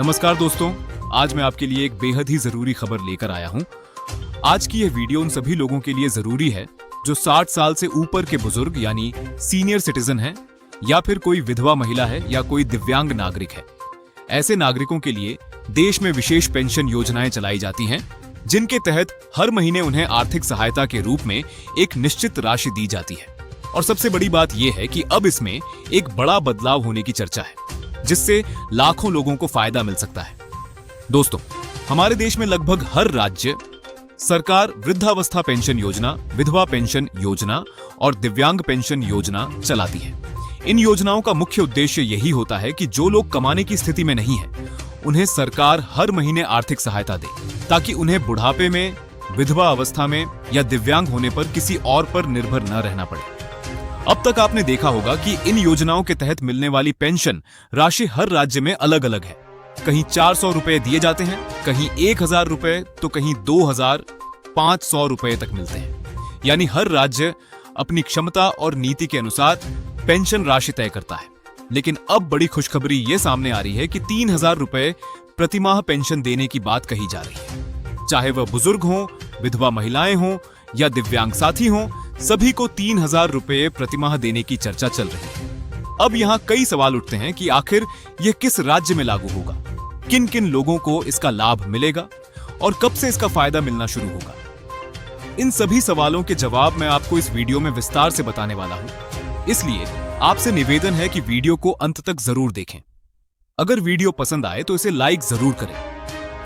नमस्कार दोस्तों, आज मैं आपके लिए एक बेहद ही जरूरी खबर लेकर आया हूं। आज की यह वीडियो उन सभी लोगों के लिए जरूरी है जो 60 साल से ऊपर के बुजुर्ग यानी सीनियर सिटीजन हैं, या फिर कोई विधवा महिला है या कोई दिव्यांग नागरिक है। ऐसे नागरिकों के लिए देश में विशेष पेंशन योजनाएं चलाई जाती हैं, जिनके तहत हर महीने उन्हें आर्थिक सहायता के रूप में एक निश्चित राशि दी जाती है। और सबसे बड़ी बात यह है कि अब इसमें एक बड़ा बदलाव होने की चर्चा है, जिससे लाखों लोगों को फायदा मिल सकता है। दोस्तों, हमारे देश में लगभग हर राज्य सरकार वृद्धावस्था पेंशन योजना, विधवा पेंशन योजना और दिव्यांग पेंशन योजना चलाती है। इन योजनाओं का मुख्य उद्देश्य यही होता है कि जो लोग कमाने की स्थिति में नहीं है, उन्हें सरकार हर महीने आर्थिक सहायता दे, ताकि उन्हें बुढ़ापे में, विधवा अवस्था में या दिव्यांग होने पर किसी और पर निर्भर न रहना पड़े। अब तक आपने देखा होगा कि इन योजनाओं के तहत मिलने वाली पेंशन राशि हर राज्य में अलग अलग है। कहीं 400 रुपए दिए जाते हैं, कहीं 1000 रुपए, तो कहीं 2500 रुपए तक मिलते हैं। यानी हर राज्य अपनी क्षमता और नीति के अनुसार पेंशन राशि तय करता है। लेकिन अब बड़ी खुशखबरी ये सामने आ रही है कि 3000 रुपए प्रतिमाह पेंशन देने की बात कही जा रही है। चाहे वह बुजुर्ग हों, विधवा महिलाएं हों या दिव्यांग साथी हों, सभी को 3000 रुपए प्रतिमाह देने की चर्चा चल रही है। अब यहाँ कई सवाल उठते हैं कि आखिर यह किस राज्य में लागू होगा, किन किन लोगों को इसका लाभ मिलेगा और कब से इसका फायदा मिलना शुरू होगा। इन सभी सवालों के जवाब मैं आपको इस वीडियो में विस्तार से बताने वाला हूं। इसलिए आपसे निवेदन है कि वीडियो को अंत तक जरूर देखें। अगर वीडियो पसंद आए तो इसे लाइक जरूर करें।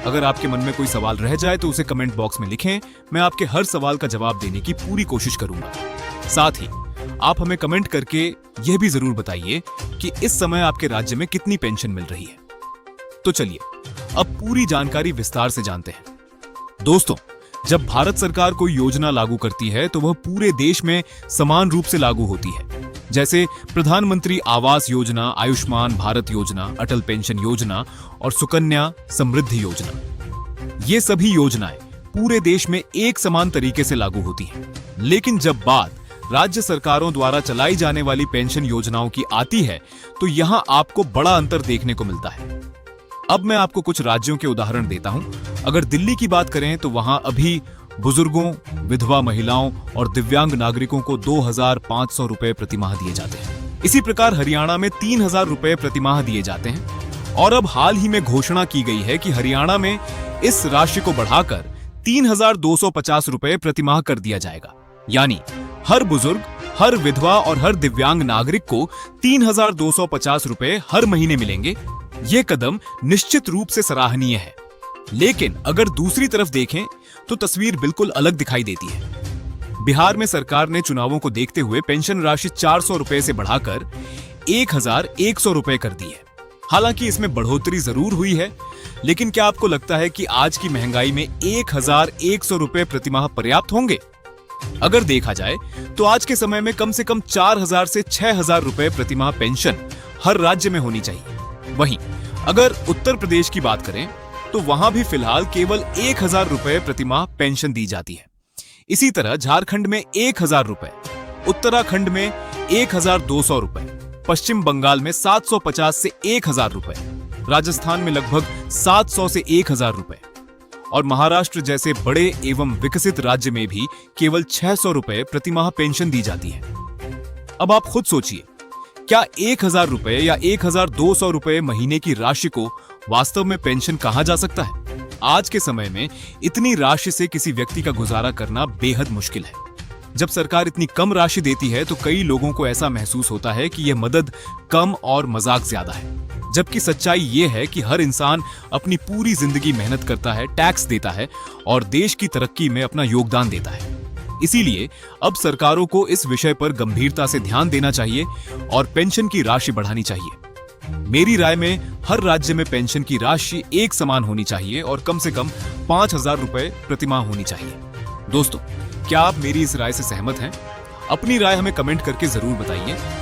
अगर आपके मन में कोई सवाल रह जाए तो उसे कमेंट बॉक्स में लिखें। मैं आपके हर सवाल का जवाब देने की पूरी कोशिश करूंगा। साथ ही आप हमें कमेंट करके यह भी जरूर बताइए कि इस समय आपके राज्य में कितनी पेंशन मिल रही है। तो चलिए अब पूरी जानकारी विस्तार से जानते हैं। दोस्तों, जब भारत सरकार कोई योजना लागू करती है तो वह पूरे देश में समान रूप से लागू होती है। जैसे प्रधानमंत्री आवास योजना, आयुष्मान भारत योजना, अटल पेंशन योजना और सुकन्या समृद्धि योजना। ये सभी योजनाएं पूरे देश में एक समान तरीके से लागू होती हैं। लेकिन जब बात राज्य सरकारों द्वारा चलाई जाने वाली पेंशन योजनाओं की आती है, तो यहां आपको बड़ा अंतर देखने को मिलता है। अब मैं आपको कुछ राज्यों के उदाहरण देता हूं। अगर दिल्ली की बात करें तो वहां अभी बुजुर्गों, विधवा महिलाओं और दिव्यांग नागरिकों को 2500 रुपए प्रतिमाह दिए जाते हैं। इसी प्रकार हरियाणा में 3000 रुपए प्रतिमाह दिए जाते हैं। और अब हाल ही में घोषणा की गई है कि हरियाणा में इस राशि को बढ़ाकर 3250 रुपए प्रतिमाह कर दिया जाएगा। यानी हर बुजुर्ग, हर विधवा और हर दिव्यांग नागरिक को 3250 रुपए हर महीने मिलेंगे। ये कदम निश्चित रूप से सराहनीय है। लेकिन अगर दूसरी तरफ देखें तो तस्वीर बिल्कुल अलग दिखाई देती है। बिहार में सरकार ने चुनावों को देखते हुए पेंशन राशि 400 रुपए से बढ़ाकर 1100 रुपए कर दी है। हालांकि इसमें बढ़ोतरी जरूर हुई है, लेकिन क्या आपको लगता है कि आज की महंगाई में 1100 रुपए प्रतिमाह पर्याप्त होंगे? अगर देखा जाए तो आज के समय में कम से कम 4000 से 6000 रुपए प्रतिमाह पेंशन हर राज्य में होनी चाहिए। वहीं अगर उत्तर प्रदेश की बात करें तो वहां भी फिलहाल केवल 1000 रुपए प्रतिमाह पेंशन दी जाती है। इसी तरह झारखंड में 1000 रुपए, उत्तराखंड में 1200 रुपए, पश्चिम बंगाल में 750 से 1000 रुपए, राजस्थान में लगभग 700 से 1000 रुपए और महाराष्ट्र जैसे बड़े एवं विकसित राज्य में भी केवल 600 रुपए प्रतिमाह पेंशन दी जाती है। अब आप खुद सोचिए, क्या 1000 रुपए या 1200 रुपए महीने की राशि को वास्तव में पेंशन कहा जा सकता है? आज के समय में इतनी राशि से किसी व्यक्ति का गुजारा करना बेहद मुश्किल है। जब सरकार इतनी कम राशि देती है तो कई लोगों को ऐसा महसूस होता है कि यह मदद कम और मजाक ज्यादा है। जबकि सच्चाई यह है कि हर इंसान अपनी पूरी जिंदगी मेहनत करता है, टैक्स देता है और देश की तरक्की में अपना योगदान देता है। इसीलिए अब सरकारों को इस विषय पर गंभीरता से ध्यान देना चाहिए और पेंशन की राशि बढ़ानी चाहिए। मेरी राय में हर राज्य में पेंशन की राशि एक समान होनी चाहिए और कम से कम 5000 रुपए प्रतिमाह होनी चाहिए। दोस्तों, क्या आप मेरी इस राय से सहमत हैं? अपनी राय हमें कमेंट करके जरूर बताइए।